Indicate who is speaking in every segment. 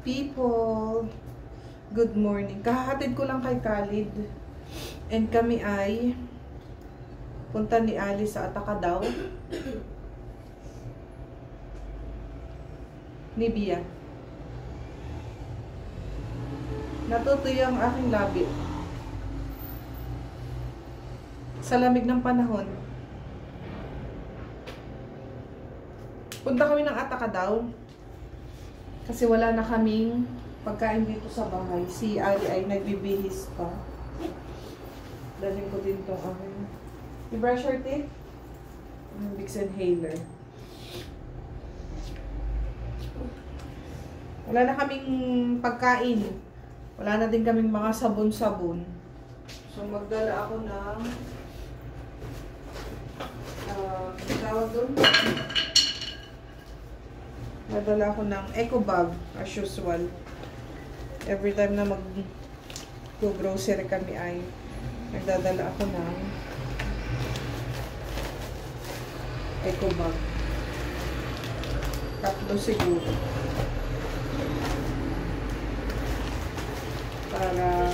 Speaker 1: people! Good morning. Kahahatid ko lang kay Khalid. And kami ay punta ni Ali sa Atacadao. Ni Bia. Natutuyo ang aking labi. Sa lamig ng panahon. Punta kami ng Atacadao. Kasi wala na kaming pagkain dito sa bahay. Si Ali ay nagbibihis pa. Dalhin ko din itong aking. I-brush your teeth? Vicks inhaler. Wala na kaming pagkain. Wala na din kaming mga sabon-sabon. So magdala ako ng tawag doon? Nadala ako ng eco bag as usual. Every time na mag-grocery kami ay nagdadala ako ng eco bag. Tatlo siguro. Para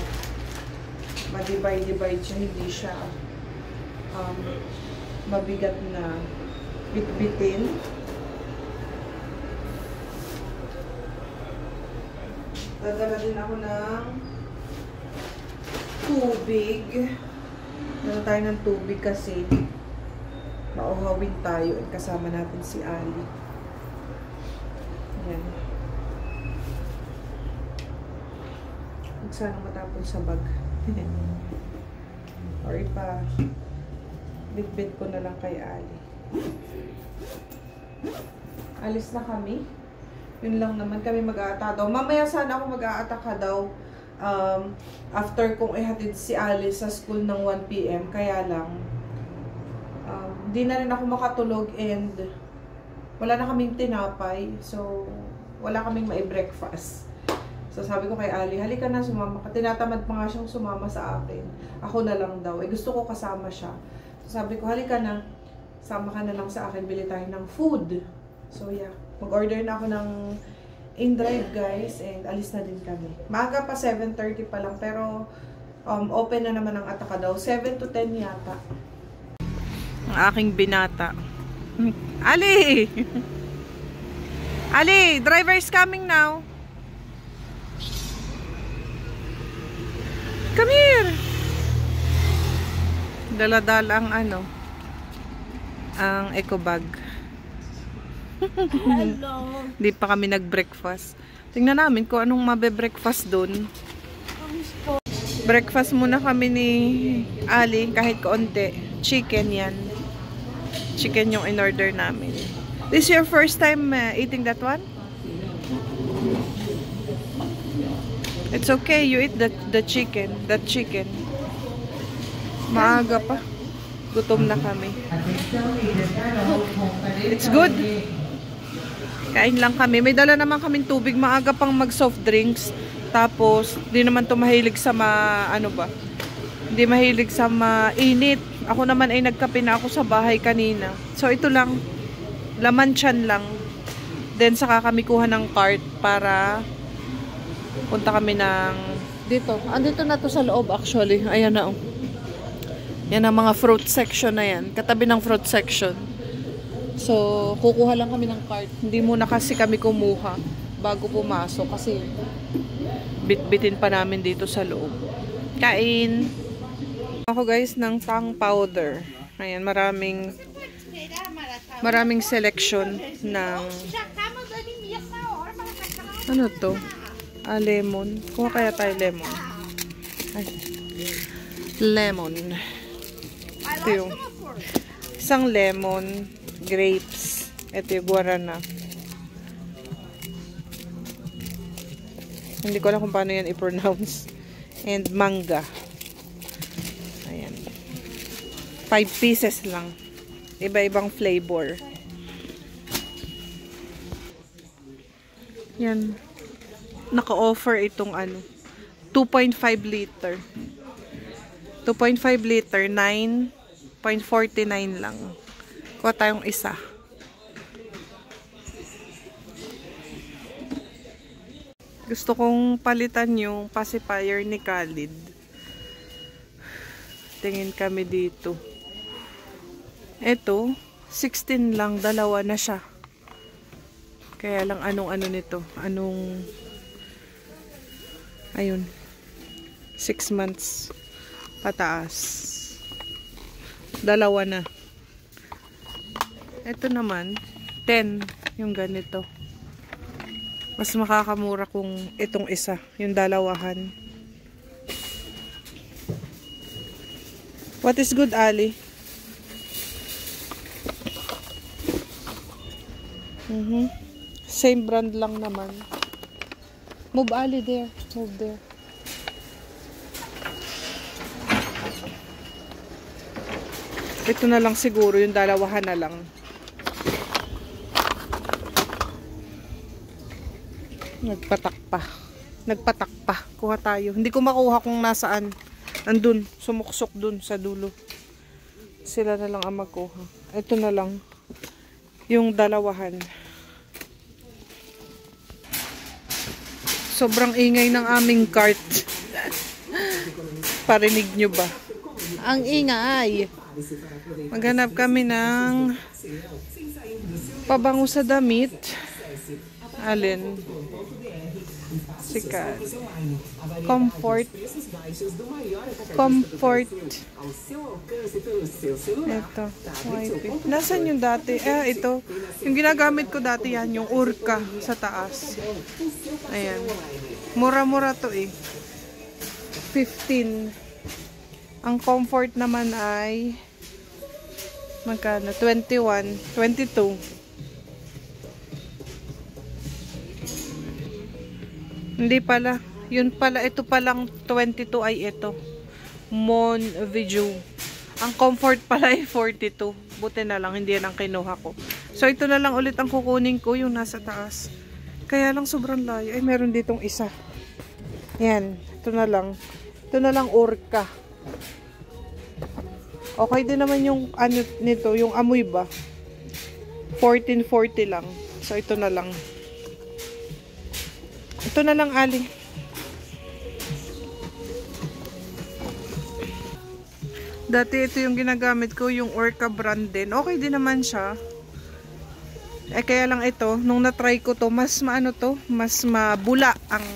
Speaker 1: ma-divide siya, hindi siya mabigat na bitbitin. Dadala din ako ng tubig. Dala tayo ng tubig kasi mauhawin tayo at kasama natin si Ali. Ayan. Huwag sana matapon sa bag. Or ipa bitbit ko na lang kay Ali. Alis na kami. Yun lang naman kami mag-aatadaw. Mamaya sana ako mag-aatadaw after kong ihatid si Alice sa school ng 1 PM. Kaya lang, di na rin ako makatulog and wala na kaming tinapay. So, wala kaming mai-breakfast. So, sabi ko kay Ali, halika na, sumama ka. Tinatamad pa nga siyang sumama sa akin. Ako na lang daw. Gusto ko kasama siya. So, sabi ko, halika na. Sama ka na lang sa akin. Bili tayo ng food. So, yeah. Mag-order na ako ng in-drive, guys, and alis na din kami. Maaga pa, 7:30 pa lang, pero open na naman ang Atacadao. 7 to 10 yata. Ang aking binata. Ali! Ali! Driver is coming now. Come here! Dala-dala ang ang eco bag.
Speaker 2: Hello.
Speaker 1: Hindi pa kami nag-breakfast. Tingnan namin kung anong mabe-breakfast doon. Breakfast muna kami ni Ali, kahit kaunti. Chicken yan. Chicken yung in-order namin. This is your first time eating that one? It's okay, you eat the chicken. That chicken. Maaga pa. Gutom na kami. It's good. Kain lang kami. May dala naman kaming tubig. Maaga pang mag-soft drinks. Tapos, di naman to mahilig sa hindi mahilig sa mainit. Ako naman ay nagkape na ako sa bahay kanina. So, ito lang. Laman tiyan lang. Then, saka kami kuha ng cart para punta kami ng dito. Andito na to sa loob actually. Ayan na. Yan ang mga fruit section na yan. Katabi ng fruit section. So, kukuha lang kami ng cart. Hindi muna kasi kami kumuha bago pumasok kasi bit-bitin pa namin dito sa loob. Kain! Ako guys ng tang powder. Ayan, maraming selection ng ano to? Lemon. Kuha kaya tayo lemon. Ay. Lemon. Ito yung isang lemon, grapes. Ito yung guarana. Hindi ko alam kung paano yan i-pronounce. And manga. Ayan. 5 pieces lang. Iba-ibang flavor. Yan. Naka-offer itong 2.5 liter. 2.5 liter, 9.49 lang. Kuha tayong isa. Gusto kong palitan yung pacifier ni Khalid. Tingin kami dito. Ito, 16 lang, dalawa na siya. Kaya lang anong nito? Ayun. 6 months pataas. Dalawa na. Ito naman, 10 yung ganito. Mas makakamura kung itong isa, yung dalawahan. What is good, Ali? Same brand lang naman. Move, Ali, there. Move there. Ito na lang siguro, yung dalawahan na lang. Nagpatak pa. Kuha tayo. Hindi ko makuha kung nasaan. Nandun. Sumuksok dun sa dulo. Sila na lang ang magkuha. Ito na lang. Yung dalawahan. Sobrang ingay ng aming cart. Parinig nyo ba? Ang ingay. Maghanap kami ng pabango sa damit. Alin? Sikat. Comfort. Ito. Nasaan yung dati? Ito. Yung ginagamit ko dati yan. Yung Urka sa taas. Ayan. Mura-mura to eh. 15. Ang comfort naman ay magkano? 21. 22. Hindi pala. Yun pala. Ito palang 22 ay ito. Mon Viju. Ang comfort pala ay 42. Buti na lang. Hindi yan ang kinuha ko. So ito na lang ulit ang kukunin ko. Yung nasa taas. Kaya lang sobrang layo. Ay meron ditong isa. Yan. Ito na lang. Ito na lang Urka. Okay din naman yung ano nito. Yung amoy ba? 1440 lang. So ito na lang. Ito na lang, Ali. Dati ito yung ginagamit ko, yung Orca brand din. Okay din naman siya. Kaya lang ito, nung na-try ko to, mas mabula ang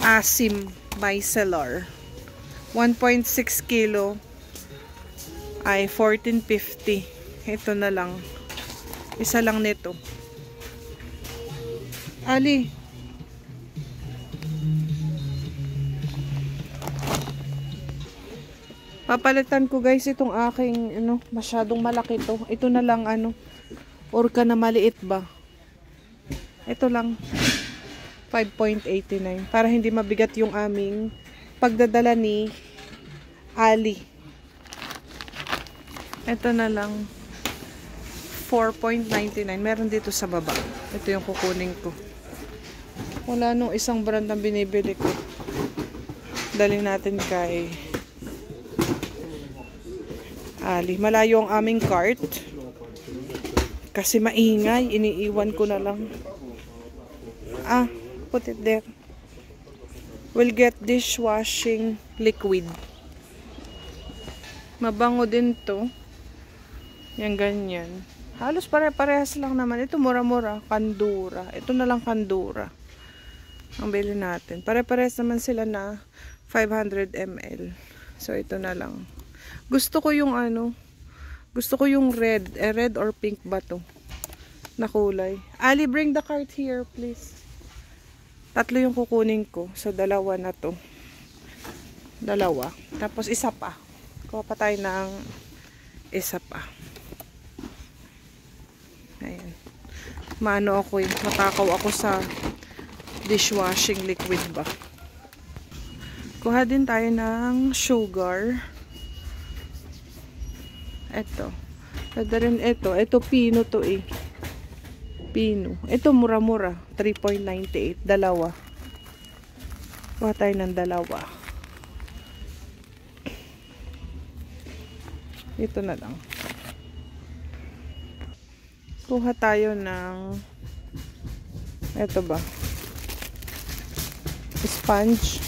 Speaker 1: asim micellar. 1.6 kilo ay 1450. Ito na lang. Isa lang nito. Ali. Papalitan ko guys itong aking masyadong malaki to. Ito na lang Orca na maliit ba. Ito lang 5.89 para hindi mabigat yung aming pagdadala ni Ali. Ito na lang 4.99. Meron dito sa baba. Ito yung kukunin ko. Wala nung isang brand na binibili ko. Dali natin kay Ali. Malayo ang aming cart. Kasi maingay. Iniiwan ko na lang. Put it there. We'll get dishwashing liquid. Mabango din to. Yan ganyan. Halos pare-parehas lang naman. Ito mura-mura. Kandura. Ito na lang Kandura. Ang bili natin. Pare-parehas naman sila na 500 ml. So ito na lang. Gusto ko yung red. Red or pink ba to? Na kulay. Ali, bring the cart here, please. Tatlo yung kukunin ko. So, dalawa na to. Dalawa. Tapos, isa pa. Kuha pa tayo ng isa pa. Ayan. Matakaw ako sa dishwashing liquid ba. Kuha din tayo ng sugar. Ito. Pwede rin ito. Ito pino to eh. Pino. Ito mura-mura. 3.98. Dalawa. Kuha tayo ng dalawa. Ito na lang. Kuha tayo ng ito ba? sponge.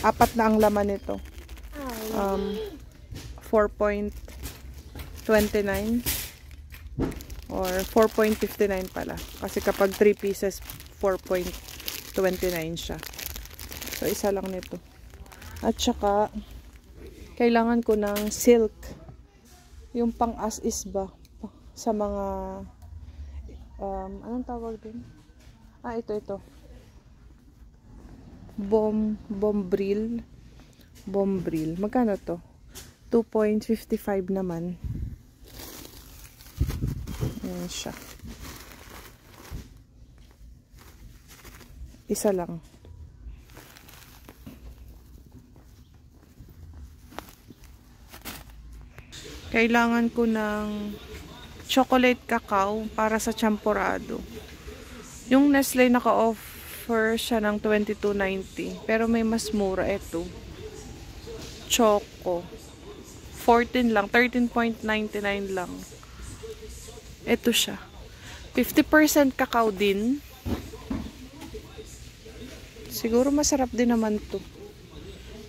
Speaker 1: Apat na ang laman nito. 4.29 or 4.59 pala. Kasi kapag 3 pieces, 4.29 siya. So, isa lang nito. At saka, kailangan ko ng silk. Yung pang as is ba? Sa mga, anong tawag din? Ito. Bombril. Magkano to? 2.55 naman. Ayan siya. Isa lang. Kailangan ko ng chocolate cacao para sa champurrado. Yung Nestle naka-offer siya ng $22.90. Pero may mas mura ito. Choco. 14 lang. 13.99 lang. Ito siya. 50% cacao din. Siguro masarap din naman to.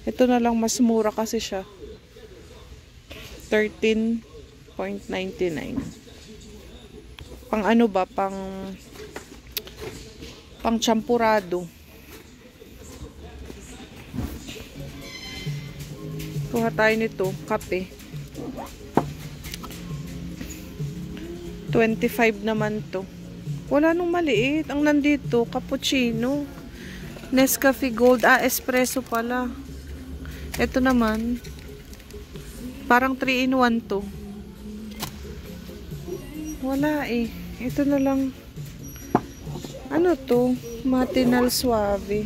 Speaker 1: Ito na lang mas mura kasi siya. 13.99. Pang ano ba? Pang champurrado. Kuha tayo nito. Kape. 25 naman to. Wala nung maliit. Ang nandito, cappuccino. Nescafe Gold. Espresso pala. Ito naman. Parang 3-in-1 to. Wala eh. Ito na lang. Ano to? Matinal Suave.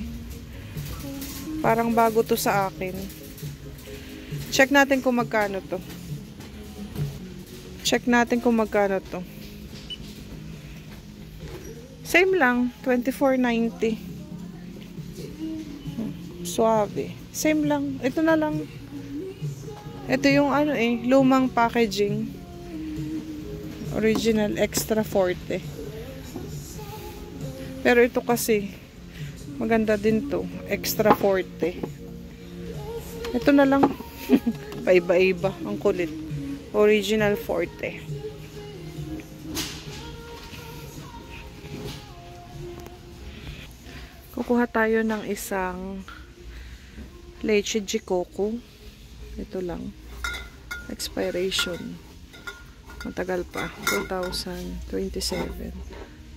Speaker 1: Parang bago to sa akin. Check natin kung magkano to. Same lang. 24.90. Suave. Same lang. Ito na lang. Ito yung lumang packaging. Original extra forte. Pero ito kasi maganda din to. Extra forte. Ito na lang. Paiba-iba. Ang kulit. Original forte. Kukuha tayo ng isang leche de coco. Ito lang. Expiration. Matagal pa. 2027.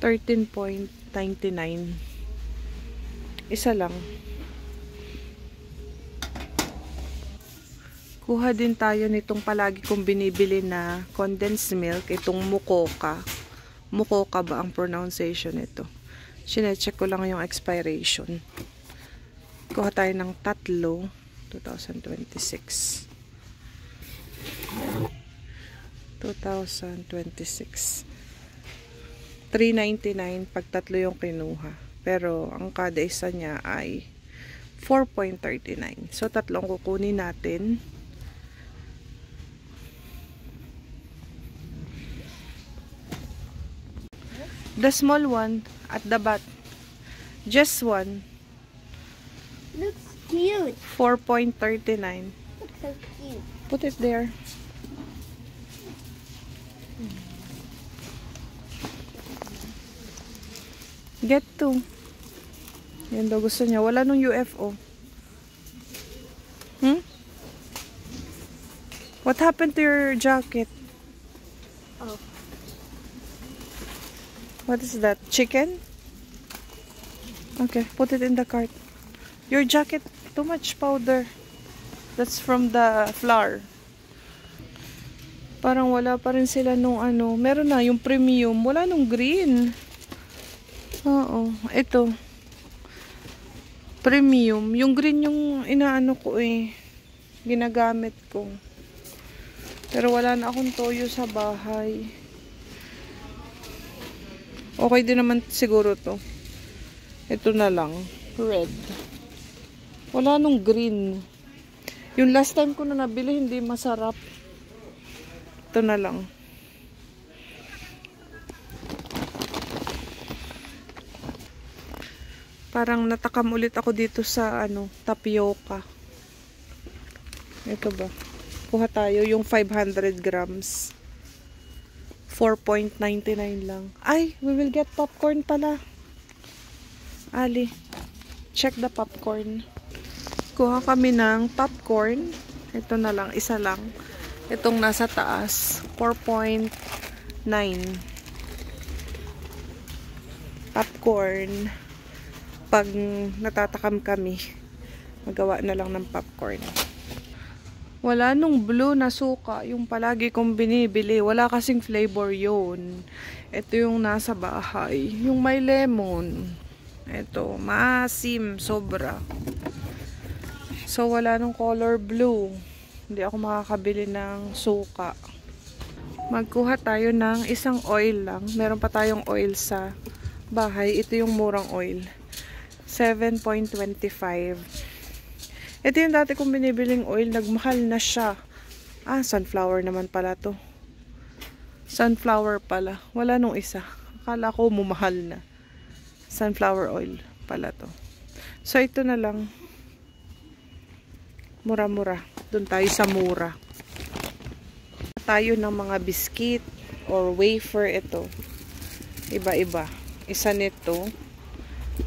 Speaker 1: 13.99. Isa lang. Kuha din tayo nitong palagi kong binibili na condensed milk. Itong Mucoca. Mucoca ba ang pronunciation nito? Sinecheck ko lang yung expiration. Kuha tayo ng 3. 2026. 3.99 pag 3 yung kinuha. Pero ang kada isa niya ay 4.39. So 3 kukunin natin. The small one at the back. Just one.
Speaker 2: Looks cute.
Speaker 1: 4.39.
Speaker 2: Looks so cute.
Speaker 1: Put it there. Get 2. Yan daw gusto niya. Wala nung UFO. What happened to your jacket?
Speaker 2: Oh.
Speaker 1: What is that? Chicken? Okay, put it in the cart. Your jacket, too much powder. That's from the flour. Parang wala pa rin sila nung meron na yung premium. Wala nung green. Oo, ito. Premium. Yung green yung inaano ko ginagamit ko. Pero wala na akong toyo sa bahay. Okay din naman siguro to. Ito na lang. Red. Wala nung green. Yung last time ko na nabili, hindi masarap. Ito na lang. Parang natakam ulit ako dito sa tapioca. Ito ba? Kuha tayo yung 500 grams. 4.99 lang. Ay, we will get popcorn pala. Ali, check the popcorn. Kuha kami ng popcorn. Ito na lang, isa lang. Itong nasa taas, 4.9. Popcorn. Pag natatakam kami, magawa na lang ng popcorn. Wala nung blue na suka, yung palagi kong binibili. Wala kasing flavor yun. Ito yung nasa bahay. Yung may lemon. Ito, maasim, sobra. So, wala nung color blue. Hindi ako makakabili ng suka. Magkuha tayo ng isang oil lang. Meron pa tayong oil sa bahay. Ito yung murang oil. 7.25. Ito yung dati kong binibiling oil. Nagmahal na siya. Ah, sunflower naman pala to. Sunflower pala. Wala nung isa. Akala ko mumahal na. Sunflower oil pala to. So, ito na lang. Mura-mura. Doon tayo sa mura. Tayo ng mga biscuit or wafer ito. Iba-iba. Isa nito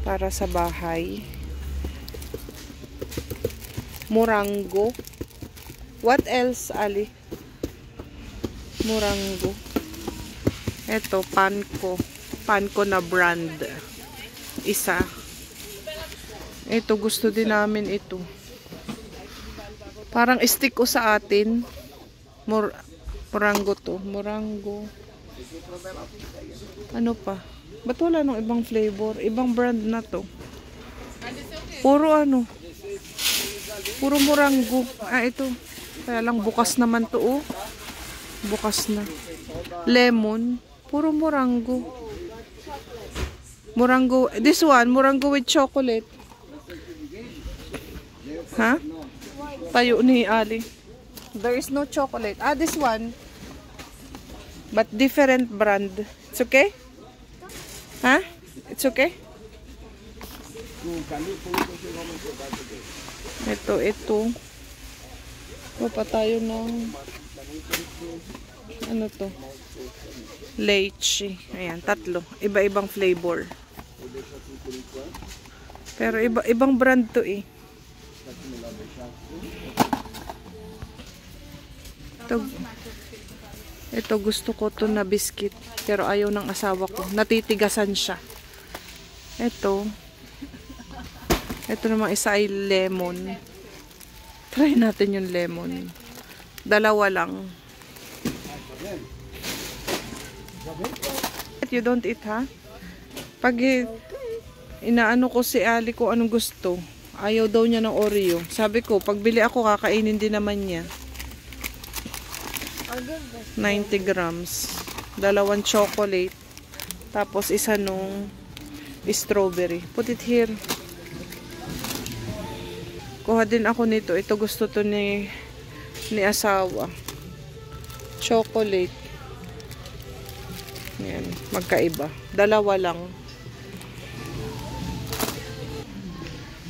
Speaker 1: para sa bahay. Morango. What else, Ali? Morango. Ito, panko. Panko na brand. Isa. Ito, gusto din namin ito. Parang stick ko sa atin. Morango to. Morango. Ano pa? Ba't wala nung ibang flavor? Ibang brand na to. Puro Puro morango. Ah, ito. Kaya lang bukas naman to, oh. Bukas na. Lemon. Puro morango. Morango. This one, morango with chocolate. Ha? Tayo ni Ali. There is no chocolate. Ah, this one. But different brand. It's okay? Ha? It's okay? Ito. Kuha tayo ng ano to? Lychee. Ayan, 3. Iba-ibang flavor. Pero ibang brand to eh. Ito gusto ko to na biscuit. Pero ayaw ng asawa ko. Natitigasan siya. Ito naman isa ay lemon. Try natin yung lemon. 2 lang. You don't eat, ha? Pag inaano ko si Ali ko anong gusto, ayaw daw niya ng Oreo. Sabi ko, pag bili ako, kakainin din naman niya. 90 grams. 2 chocolate. Tapos isa nung strawberry. Put it here. Kuha din ako nito. Ito gusto to ni asawa. Chocolate. Yan. Magkaiba. 2 lang.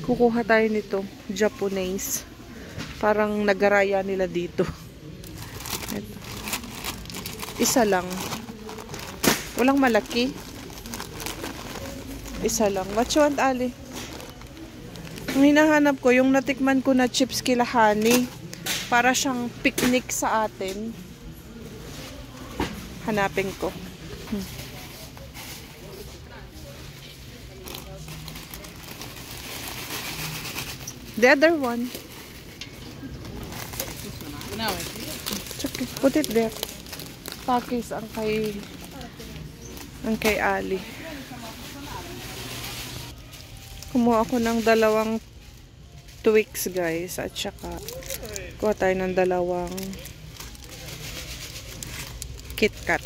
Speaker 1: Kukuha tayo nito. Japanese. Parang nagaraya nila dito. Ito. Isa lang. Walang malaki. Isa lang. What you want, Ali? Ang hinahanap ko, yung natikman ko na chips kila Honey. Para siyang picnic sa atin. Hanapin ko. The other one. Okay, put it there. Pakis ang kay Ali. Kumuha ako ng 2 Twix, guys. At saka, kuha tayo ng 2 KitKat.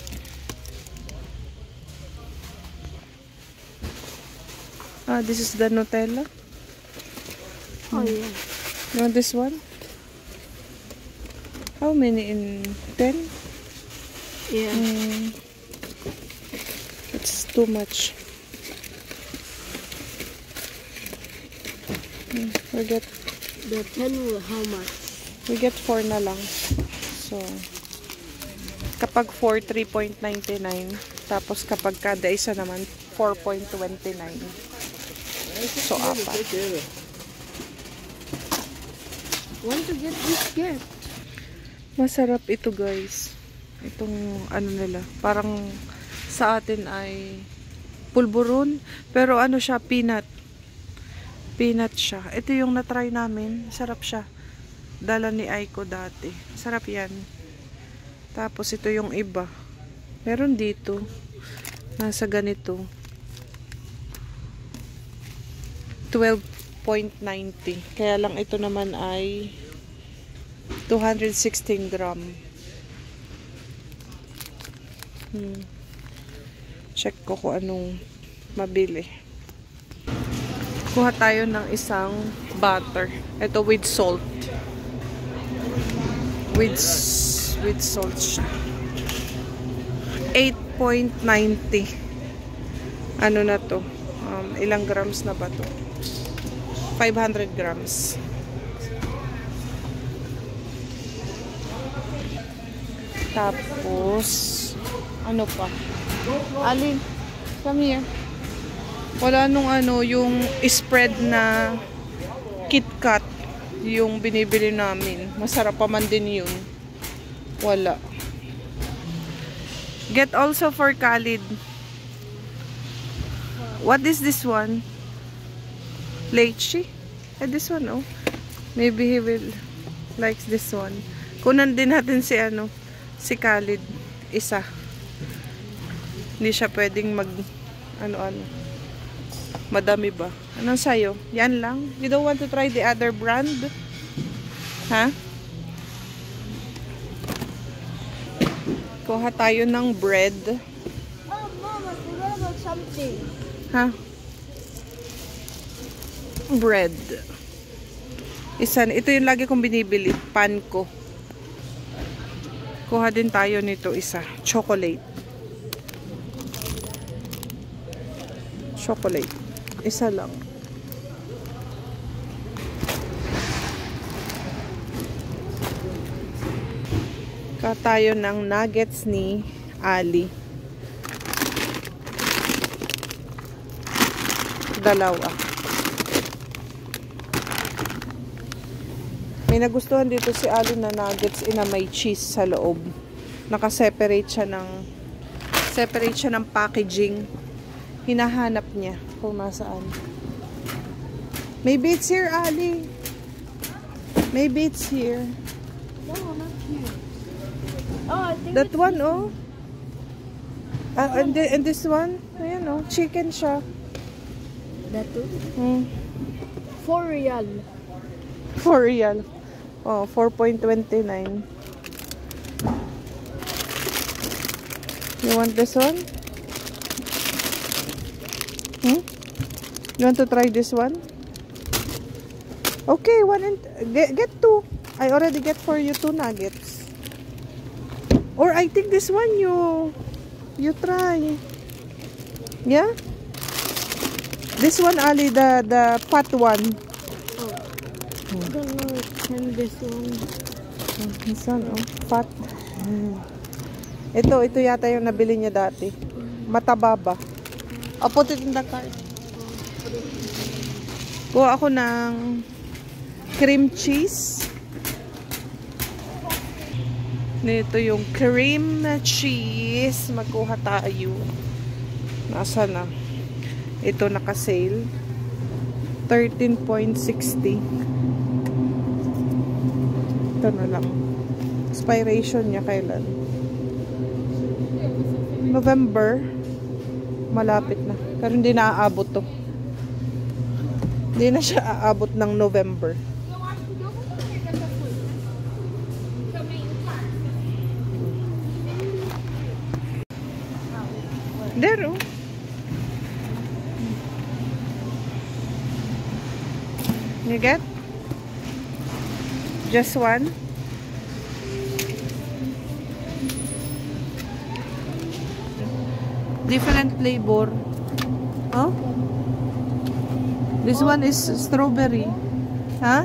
Speaker 1: Ah, this is the Nutella.
Speaker 2: Oh, yeah.
Speaker 1: You want this one? How many in 10?
Speaker 2: Yeah.
Speaker 1: It's too much. We get
Speaker 2: The 10 will how much?
Speaker 1: We get 4 na lang. So, kapag 4, 3.99. Tapos kapag kada isa naman, 4.29. So, apat.
Speaker 2: Want to get this gift?
Speaker 1: Masarap ito, guys. Itong ano nila. Parang sa atin ay pulburon. Pero ano siya, peanut. Peanut siya. Ito yung na-try namin. Sarap siya. Dala ni Aiko dati. Sarap yan. Tapos ito yung iba. Meron dito. Nasa ganito. 12.90. Kaya lang ito naman ay 216 gram. Check ko kung anong mabili. Kuha tayo ng isang butter. Ito with salt. With salt siya. 8.90. Ano na to? Ilang grams na ba to? 500 grams. Tapos, ano pa? Alin, come here. Wala nung ano, yung spread na KitKat. Yung binibili namin. Masarap pa man din yun. Wala. Get also for Khalid. What is this one? Lychee? This one, oh. Maybe he will likes this one. Kunan din natin si ano, si Khalid. Isa. Hindi siya pwedeng mag ano-ano. Madami ba? Anong sayo? Yan lang? You don't want to try the other brand? Ha? Kuha tayo ng bread.
Speaker 2: Oh, Mama, forgot about something.
Speaker 1: Ha? Bread. Ito yung lagi kong binibili. Panko. Kuha din tayo nito isa. Chocolate. Chocolate. Isa lang. Kuha tayo ng nuggets ni Ali. Dalawa. May nagustuhan dito si Ali na nuggets na may cheese sa loob. Naka-separate siya ng packaging. Hinahanap niya kung nasaan. Maybe it's here, Ali. Maybe it's here.
Speaker 2: No, not here. Oh, I think
Speaker 1: That one, oh. And this one, ayan, oh. Chicken siya.
Speaker 2: that too. 4 real.
Speaker 1: 4 real. Oh, 4.29. You want this one? You want to try this one? Okay, one and get 2. I already get for you 2 nuggets. Or I think this one you try. Yeah? This one, Ali, the fat one.
Speaker 2: Oh. I don't know. And this one.
Speaker 1: This one, oh. Fat. Ito yata yung nabili niya dati. Mataba ba? I'll put it in the cart. Kuha ako ng cream cheese. Nito yung cream cheese. Magkuha tayo. Nasa na? Ito naka-sale. 13.60. Ito na lang. Expiration niya kailan? November. Malapit na. Pero hindi na aabot to. Hindi na siya aabot ng November. There, oh. You get? Just one? Different flavor. Oh? This one is strawberry. Huh?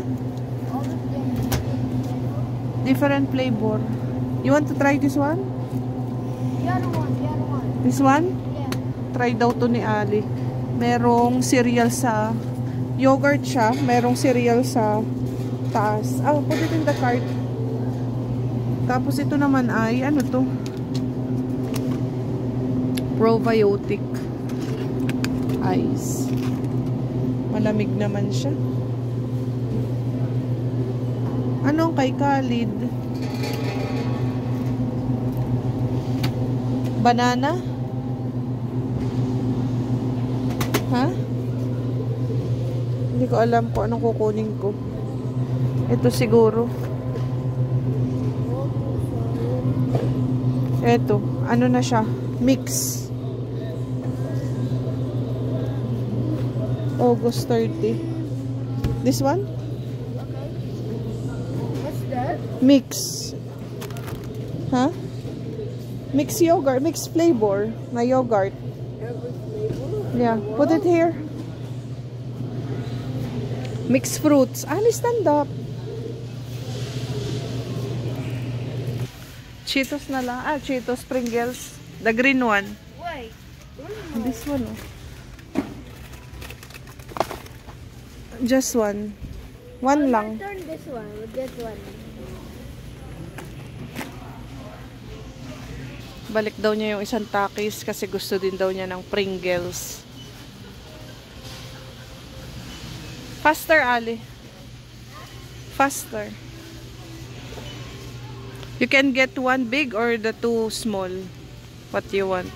Speaker 1: Different flavor. You want to try this one?
Speaker 2: The other one.
Speaker 1: This one?
Speaker 2: Yeah.
Speaker 1: Try daw to ni Ali. Merong cereal sa yogurt siya. Merong cereal sa taas. Oh, put it in the cart. Tapos ito naman ay, ano to? Probiotic ice. Malamig naman siya. Anong kay Khalid? Banana? Ha? Hindi ko alam kung anong kukunin ko. Ito siguro. Ito. Ano na siya? Mix. August 30. This one?
Speaker 2: Okay. What's that?
Speaker 1: Mix. Huh? Mix yogurt. Mix flavor. Na yogurt.
Speaker 2: Every flavor?
Speaker 1: Yeah. Put it here. Mixed fruits. Ali, stand up. Cheetos na lang. Ah, Cheetos, Pringles. The green one.
Speaker 2: Wait.
Speaker 1: This one, oh. Just one. One lang.
Speaker 2: Turn this one with this one.
Speaker 1: Balik daw niya yung isang Takis kasi gusto din daw niya ng Pringles. Faster, Ali. Faster. You can get one big or the two small. What you want?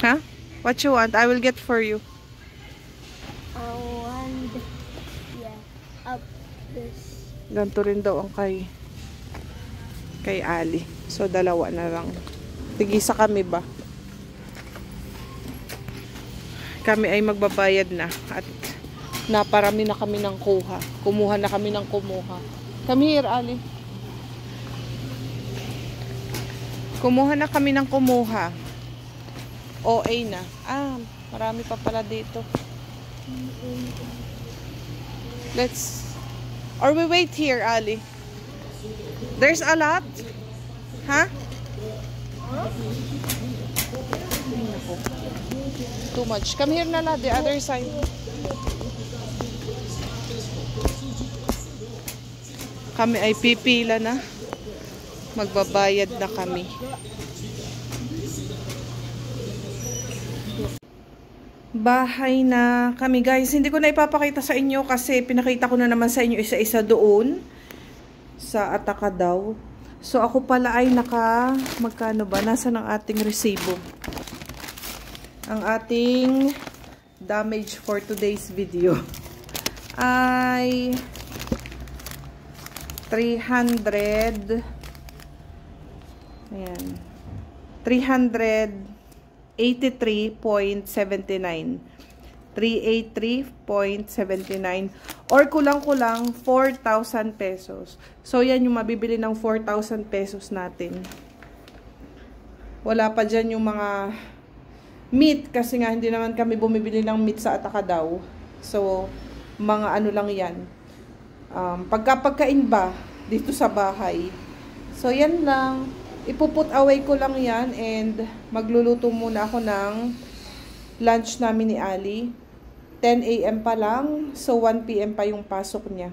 Speaker 1: Huh? What you want? I will get for you.
Speaker 2: And yeah, up this.
Speaker 1: Ganito rin daw ang kay Ali. So, dalawa na lang. Tigisa kami ba? Kami ay magbabayad na. At naparami na kami ng kuha. Kumuha na kami ng kumuha. Come here, Ali. Kumuha na kami ng kumuha. OA na. Ah, marami pa pala dito. Or we wait here, Ali. There's a lot. Huh? Too much. Come here na, the other side. Kami ay pipila na. Magbabayad na kami. Bahay na kami, guys. Hindi ko na ipapakita sa inyo kasi pinakita ko na naman sa inyo isa-isa doon sa Ataka daw. So ako pala ay magkano ba? Nasaan ang ating resibo? Ang ating damage for today's video ay 300. Ayan. 383.79. 383.79 or kulang-kulang 4,000 pesos. So, yan yung mabibili ng 4,000 pesos natin. Wala pa dyan yung mga meat kasi nga hindi naman kami bumibili ng meat sa Ataka daw. So, mga ano lang yan. Pagkain ba dito sa bahay. So, yan lang. Ipuput away ko lang yan and magluluto muna ako ng lunch namin ni Ali. 10 AM pa lang, so 1 PM pa yung pasok niya.